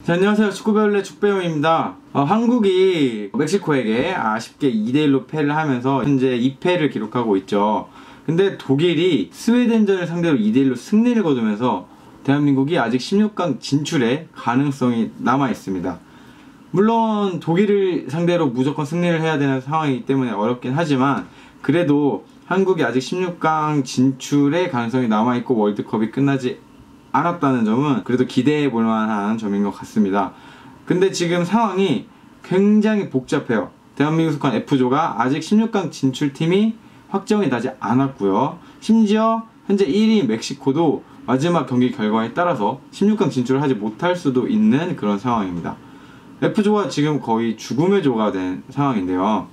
자, 안녕하세요. 축구배울래 축배용입니다. 한국이 멕시코에게 아쉽게 2대1로 패를 하면서 현재 2패를 기록하고 있죠. 근데 독일이 스웨덴전을 상대로 2대1로 승리를 거두면서 대한민국이 아직 16강 진출의 가능성이 남아있습니다. 물론 독일을 상대로 무조건 승리를 해야 되는 상황이기 때문에 어렵긴 하지만 그래도 한국이 아직 16강 진출의 가능성이 남아있고 월드컵이 끝나지 않았다는 점은 그래도 기대해 볼 만한 점인 것 같습니다. 근데 지금 상황이 굉장히 복잡해요. 대한민국 속한 F조가 아직 16강 진출팀이 확정이 나지 않았고요. 심지어 현재 1위 멕시코도 마지막 경기 결과에 따라서 16강 진출을 하지 못할 수도 있는 그런 상황입니다. F조가 지금 거의 죽음의 조가 된 상황인데요.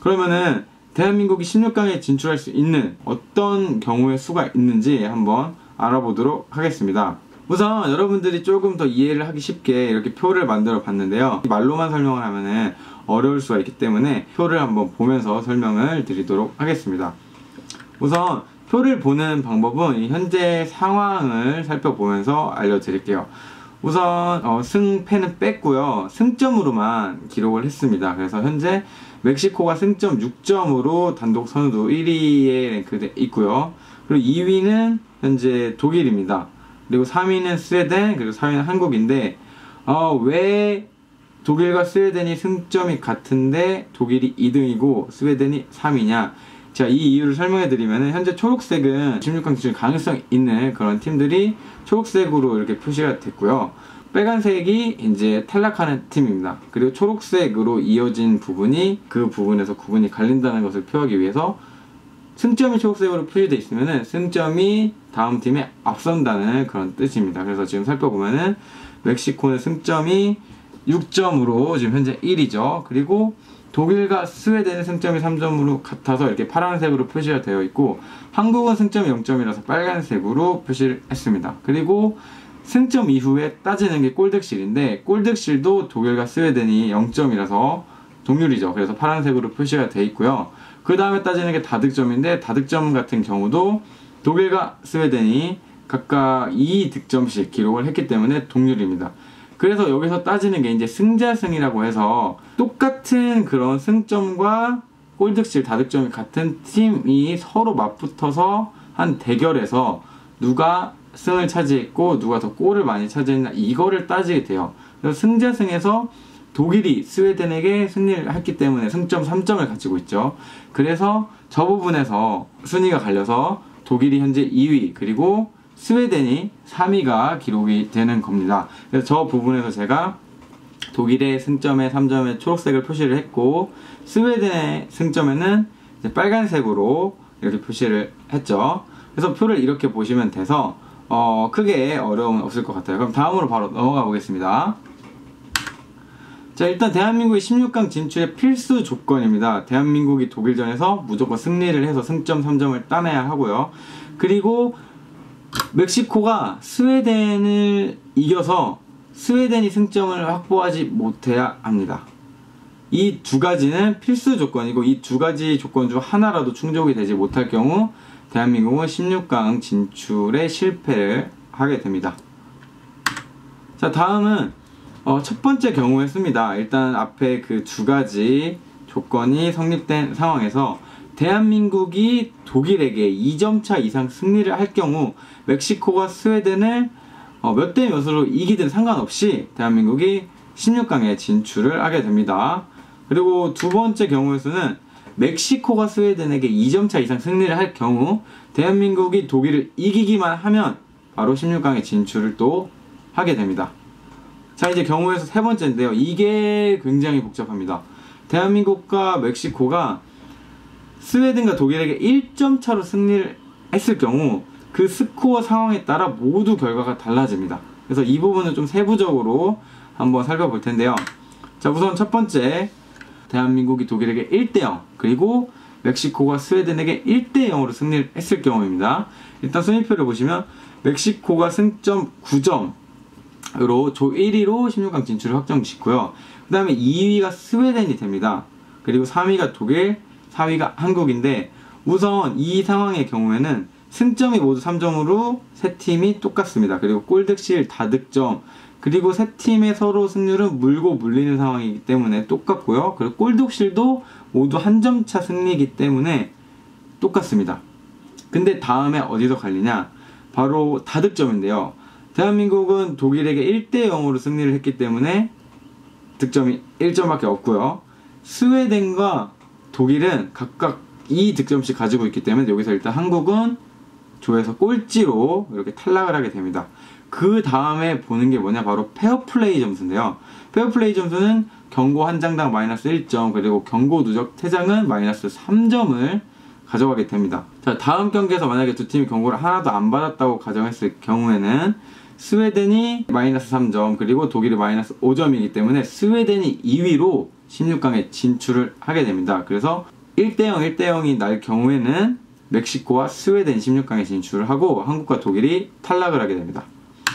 그러면은 대한민국이 16강에 진출할 수 있는 어떤 경우의 수가 있는지 한번 알아보도록 하겠습니다. 우선 여러분들이 조금 더 이해를 하기 쉽게 이렇게 표를 만들어 봤는데요. 말로만 설명을 하면은 어려울 수가 있기 때문에 표를 한번 보면서 설명을 드리도록 하겠습니다. 우선 표를 보는 방법은 현재 상황을 살펴보면서 알려드릴게요. 우선 승패는 뺐고요. 승점으로만 기록을 했습니다. 그래서 현재 멕시코가 승점 6점으로 단독 선두 1위에 랭크돼 있고요. 그리고 2위는 현재 독일입니다. 그리고 3위는 스웨덴, 그리고 4위는 한국인데 왜 독일과 스웨덴이 승점이 같은데 독일이 2등이고 스웨덴이 3위냐? 자, 이 이유를 설명해 드리면 현재 초록색은 16강 진출 가능성이 있는 그런 팀들이 초록색으로 이렇게 표시가 됐고요. 빨간색이 이제 탈락하는 팀입니다. 그리고 초록색으로 이어진 부분이 그 부분에서 구분이 갈린다는 것을 표하기 위해서 승점이 초록색으로 표시되어 있으면 승점이 다음 팀에 앞선다는 그런 뜻입니다. 그래서 지금 살펴보면은 멕시코는 승점이 6점으로 지금 현재 1위죠. 그리고 독일과 스웨덴의 승점이 3점으로 같아서 이렇게 파란색으로 표시가 되어 있고 한국은 승점이 0점이라서 빨간색으로 표시를 했습니다. 그리고 승점 이후에 따지는 게 골득실인데 골득실도 독일과 스웨덴이 0점이라서 동률이죠. 그래서 파란색으로 표시가 되어 있고요. 그 다음에 따지는 게 다득점인데 다득점 같은 경우도 독일과 스웨덴이 각각 2득점씩 기록을 했기 때문에 동률입니다. 그래서 여기서 따지는 게 이제 승자승이라고 해서 똑같은 그런 승점과 골득실, 다득점이 같은 팀이 서로 맞붙어서 한 대결에서 누가 승을 차지했고 누가 더 골을 많이 차지했나 이거를 따지게 돼요. 그래서 승자승에서 독일이 스웨덴에게 승리를 했기 때문에 승점 3점을 가지고 있죠. 그래서 저 부분에서 순위가 갈려서 독일이 현재 2위 그리고 스웨덴이 3위가 기록이 되는 겁니다. 그래서 저 부분에서 제가 독일의 승점에 3점에 초록색을 표시를 했고 스웨덴의 승점에는 이제 빨간색으로 이렇게 표시를 했죠. 그래서 표를 이렇게 보시면 돼서 크게 어려움은 없을 것 같아요. 그럼 다음으로 바로 넘어가 보겠습니다. 자, 일단 대한민국의 16강 진출의 필수 조건입니다. 대한민국이 독일전에서 무조건 승리를 해서 승점 3점을 따내야 하고요. 그리고 멕시코가 스웨덴을 이겨서 스웨덴이 승점을 확보하지 못해야 합니다. 이 두 가지는 필수 조건이고 이 두 가지 조건 중 하나라도 충족이 되지 못할 경우 대한민국은 16강 진출에 실패를 하게 됩니다. 자, 다음은 첫 번째 경우였습니다. 일단 앞에 그 두 가지 조건이 성립된 상황에서 대한민국이 독일에게 2점 차 이상 승리를 할 경우 멕시코가 스웨덴을 몇 대 몇으로 이기든 상관없이 대한민국이 16강에 진출을 하게 됩니다. 그리고 두 번째 경우에서는 멕시코가 스웨덴에게 2점 차 이상 승리를 할 경우 대한민국이 독일을 이기기만 하면 바로 16강에 진출을 또 하게 됩니다. 자, 이제 경우에서 세 번째인데요. 이게 굉장히 복잡합니다. 대한민국과 멕시코가 스웨덴과 독일에게 1점 차로 승리를 했을 경우 그 스코어 상황에 따라 모두 결과가 달라집니다. 그래서 이 부분을 좀 세부적으로 한번 살펴볼 텐데요. 자, 우선 첫 번째 대한민국이 독일에게 1대0 그리고 멕시코가 스웨덴에게 1대0으로 승리를 했을 경우입니다. 일단 순위표를 보시면 멕시코가 승점 9점으로 조 1위로 16강 진출을 확정 짓고요. 그 다음에 2위가 스웨덴이 됩니다. 그리고 3위가 독일, 4위가 한국인데 우선 이 상황의 경우에는 승점이 모두 3점으로 세 팀이 똑같습니다. 그리고 골득실, 다득점, 그리고 세 팀의 서로 승률은 물고 물리는 상황이기 때문에 똑같고요. 그리고 골독실도 모두 한 점 차 승리이기 때문에 똑같습니다. 근데 다음에 어디서 갈리냐? 바로 다득점인데요. 대한민국은 독일에게 1대 0으로 승리를 했기 때문에 득점이 1점밖에 없고요. 스웨덴과 독일은 각각 2득점씩 가지고 있기 때문에 여기서 일단 한국은 조에서 꼴찌로 이렇게 탈락을 하게 됩니다. 그 다음에 보는 게 뭐냐? 바로 페어플레이 점수인데요. 페어플레이 점수는 경고 한 장당 마이너스 1점, 그리고 경고 누적 퇴장은 마이너스 3점을 가져가게 됩니다. 자, 다음 경기에서 만약에 두 팀이 경고를 하나도 안 받았다고 가정했을 경우에는 스웨덴이 마이너스 3점, 그리고 독일이 마이너스 5점이기 때문에 스웨덴이 2위로 16강에 진출을 하게 됩니다. 그래서 1대0, 1대0이 날 경우에는 멕시코와 스웨덴 16강에 진출을 하고 한국과 독일이 탈락을 하게 됩니다.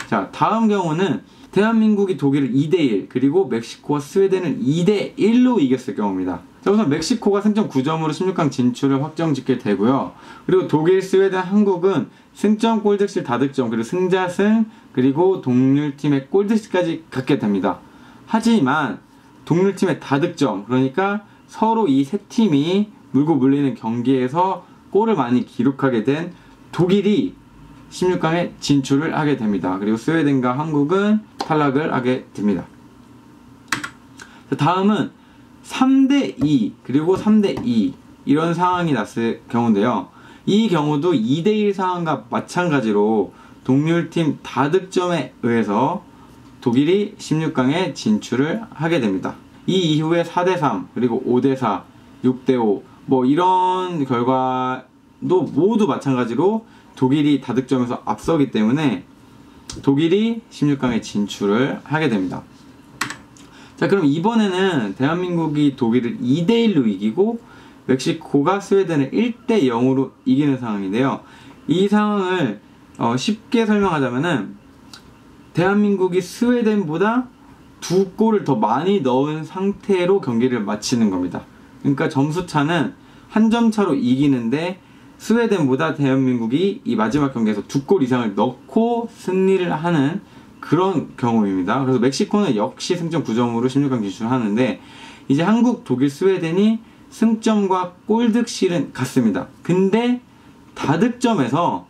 자, 다음 경우는 대한민국이 독일을 2대1, 그리고 멕시코와 스웨덴을 2대1로 이겼을 경우입니다. 자, 우선 멕시코가 승점 9점으로 16강 진출을 확정짓게 되고요. 그리고 독일, 스웨덴, 한국은 승점, 골득실, 다득점, 그리고 승자승, 그리고 동률팀의 골득실까지 갖게 됩니다. 하지만 동률팀의 다득점, 그러니까 서로 이 세 팀이 물고 물리는 경기에서 골을 많이 기록하게 된 독일이 16강에 진출을 하게 됩니다. 그리고 스웨덴과 한국은 탈락을 하게 됩니다. 다음은 3대2 그리고 3대2 이런 상황이 났을 경우인데요. 이 경우도 2대1 상황과 마찬가지로 동률팀 다득점에 의해서 독일이 16강에 진출을 하게 됩니다. 이 이후에 4대3 그리고 5대4 6대5 뭐 이런 결과도 모두 마찬가지로 독일이 다득점에서 앞서기 때문에 독일이 16강에 진출을 하게 됩니다. 자, 그럼 이번에는 대한민국이 독일을 2대1로 이기고 멕시코가 스웨덴을 1대 0으로 이기는 상황인데요. 이 상황을 쉽게 설명하자면은 대한민국이 스웨덴보다 2골을 더 많이 넣은 상태로 경기를 마치는 겁니다. 그러니까 점수차는 한 점 차로 이기는데 스웨덴보다 대한민국이 이 마지막 경기에서 2골 이상을 넣고 승리를 하는 그런 경우입니다. 그래서 멕시코는 역시 승점 9점으로 16강 진출하는데 이제 한국, 독일, 스웨덴이 승점과 골득실은 같습니다. 근데 다득점에서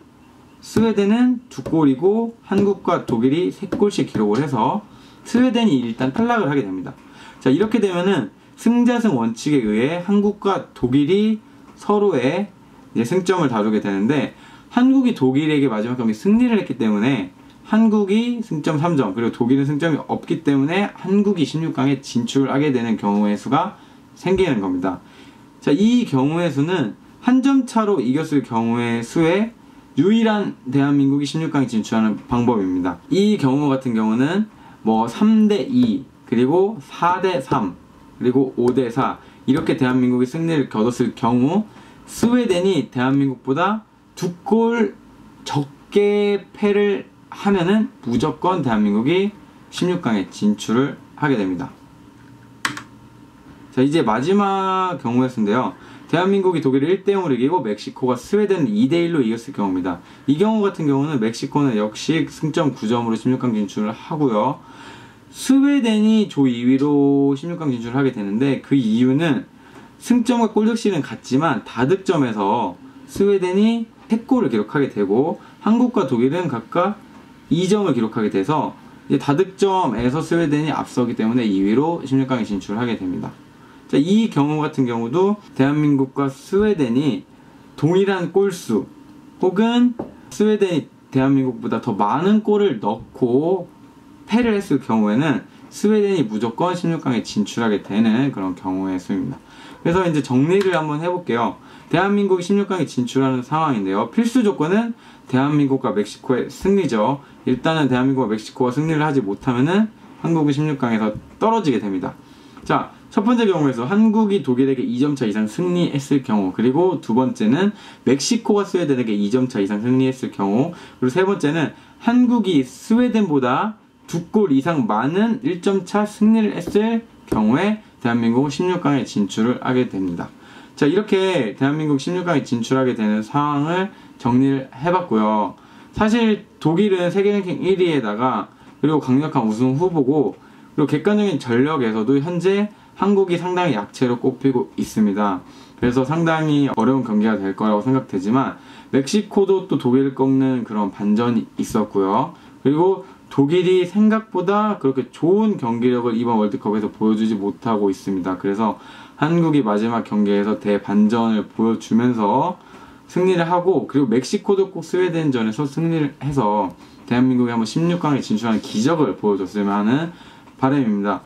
스웨덴은 2골이고 한국과 독일이 3골씩 기록을 해서 스웨덴이 일단 탈락을 하게 됩니다. 자, 이렇게 되면은 승자승 원칙에 의해 한국과 독일이 서로의 이제 승점을 다루게 되는데 한국이 독일에게 마지막 경기 승리를 했기 때문에 한국이 승점 3점 그리고 독일은 승점이 없기 때문에 한국이 16강에 진출하게 되는 경우의 수가 생기는 겁니다. 자, 이 경우의 수는 한 점 차로 이겼을 경우의 수에 유일한 대한민국이 16강에 진출하는 방법입니다. 이 경우 같은 경우는 뭐 3대2 그리고 4대3 그리고 5대4 이렇게 대한민국이 승리를 거뒀을 경우 스웨덴이 대한민국보다 2골 적게 패를 하면은 무조건 대한민국이 16강에 진출을 하게 됩니다. 자, 이제 마지막 경우의 수인데요. 대한민국이 독일을 1대0으로 이기고 멕시코가 스웨덴을 2대1로 이겼을 경우입니다. 이 경우 같은 경우는 멕시코는 역시 승점 9점으로 16강 진출을 하고요. 스웨덴이 조 2위로 16강 진출을 하게 되는데 그 이유는 승점과 골득실은 같지만 다득점에서 스웨덴이 3골을 기록하게 되고 한국과 독일은 각각 2점을 기록하게 돼서 이제 다득점에서 스웨덴이 앞서기 때문에 2위로 16강에 진출하게 됩니다. 자, 이 경우 같은 경우도 대한민국과 스웨덴이 동일한 골수 혹은 스웨덴이 대한민국보다 더 많은 골을 넣고 패를 했을 경우에는 스웨덴이 무조건 16강에 진출하게 되는 그런 경우의 수입니다. 그래서 이제 정리를 한번 해볼게요. 대한민국이 16강에 진출하는 상황인데요. 필수 조건은 대한민국과 멕시코의 승리죠. 일단은 대한민국과 멕시코가 승리를 하지 못하면은 한국이 16강에서 떨어지게 됩니다. 자, 첫 번째 경우에서 한국이 독일에게 2점차 이상 승리했을 경우, 그리고 두 번째는 멕시코가 스웨덴에게 2점차 이상 승리했을 경우, 그리고 세 번째는 한국이 스웨덴보다 2골 이상 많은 1점차 승리를 했을 경우에 대한민국은 16강에 진출을 하게 됩니다. 자, 이렇게 대한민국 16강에 진출하게 되는 상황을 정리를 해봤고요. 사실 독일은 세계 랭킹 1위에다가 그리고 강력한 우승 후보고, 그리고 객관적인 전력에서도 현재 한국이 상당히 약체로 꼽히고 있습니다. 그래서 상당히 어려운 경기가 될 거라고 생각되지만, 멕시코도 또 독일을 꺾는 그런 반전이 있었고요. 그리고 독일이 생각보다 그렇게 좋은 경기력을 이번 월드컵에서 보여주지 못하고 있습니다. 그래서 한국이 마지막 경기에서 대반전을 보여주면서 승리를 하고, 그리고 멕시코도 꼭 스웨덴전에서 승리를 해서 대한민국이 한번 16강에 진출하는 기적을 보여줬으면 하는 바람입니다.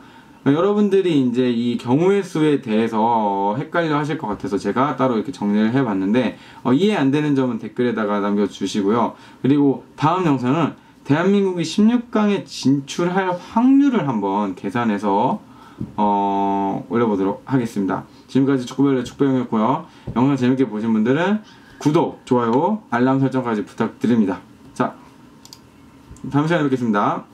여러분들이 이제 이 경우의 수에 대해서 헷갈려 하실 것 같아서 제가 따로 이렇게 정리를 해봤는데, 이해 안 되는 점은 댓글에다가 남겨주시고요. 그리고 다음 영상은 대한민국이 16강에 진출할 확률을 한번 계산해서 올려보도록 하겠습니다. 지금까지 축구별의 축배영이었고요. 영상 재밌게 보신 분들은 구독, 좋아요, 알람 설정까지 부탁드립니다. 자, 다음 시간에 뵙겠습니다.